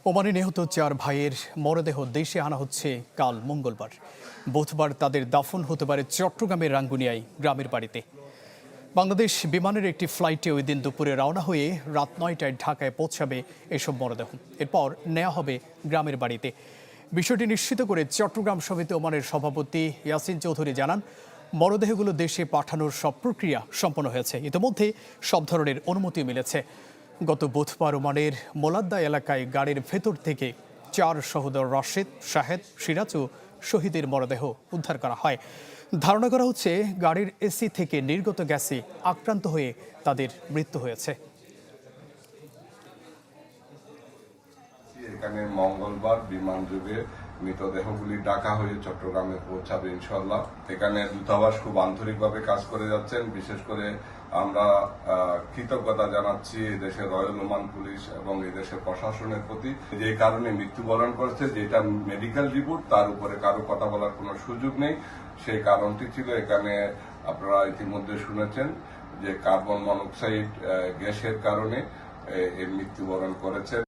ওমানে নিহত 4 ভাইয়ের মরদেহ দেশে আনা হচ্ছে কাল মঙ্গলবার। বুধবার তাদের দাফন হতে পারে চট্টগ্রামের রাঙ্গুনিয়ায় গ্রামের বাড়িতে। বাংলাদেশ বিমানের একটি ফ্লাইটে ওই দিন দুপুরে রওনা হয়ে রাত 9টায় ঢাকায় পৌঁছাবে এসব মরদেহ। এরপর নেওয়া হবে গ্রামের বাড়িতে। বিষয়টি নিশ্চিত করে চট্টগ্রাম সমিতি ওমানের সভাপতি ইয়াসিন চৌধুরী জানান, মরদেহগুলো দেশে পাঠানোর সব প্রক্রিয়া সম্পন্ন হয়েছে। ইতিমধ্যে সব ধরনের অনুমতি মিলেছে। গত বুধবার ওমানের মোলাদ্দা এলাকায় গাড়ির ভেতর থেকে 4 সহোদর রাশেদ, শাহেদ, সিরাজ ও শহীদের মরদেহ উদ্ধার করা হয়। ধারণা করা হচ্ছে গাড়ির এসি থেকে নির্গত গ্যাসে আক্রান্ত হয়ে তাদের মৃত্যু হয়েছে। এখানে মঙ্গলবার বিমান যোগে মৃতদেহগুলি ঢাকা হয়ে চট্টগ্রামে পৌঁছাবে ইনশাল্লাহ। এখানে দূতাবাস খুব আন্তরিকভাবে কাজ করে যাচ্ছেন। বিশেষ করে আমরা কৃতজ্ঞতা জানাচ্ছি দেশের রয়্যাল ওমান পুলিশ এবং এই দেশের প্রশাসনের প্রতি, যে কারণে মৃত্যুবরণ করেছে, যেটা মেডিকেল রিপোর্ট, তার উপরে কারো কথা বলার কোনো সুযোগ নেই। সেই কারণটি ছিল, এখানে আপনারা ইতিমধ্যে শুনেছেন যে কার্বন মনোক্সাইড গ্যাসের কারণে মৃত্যুবরণ করেছেন।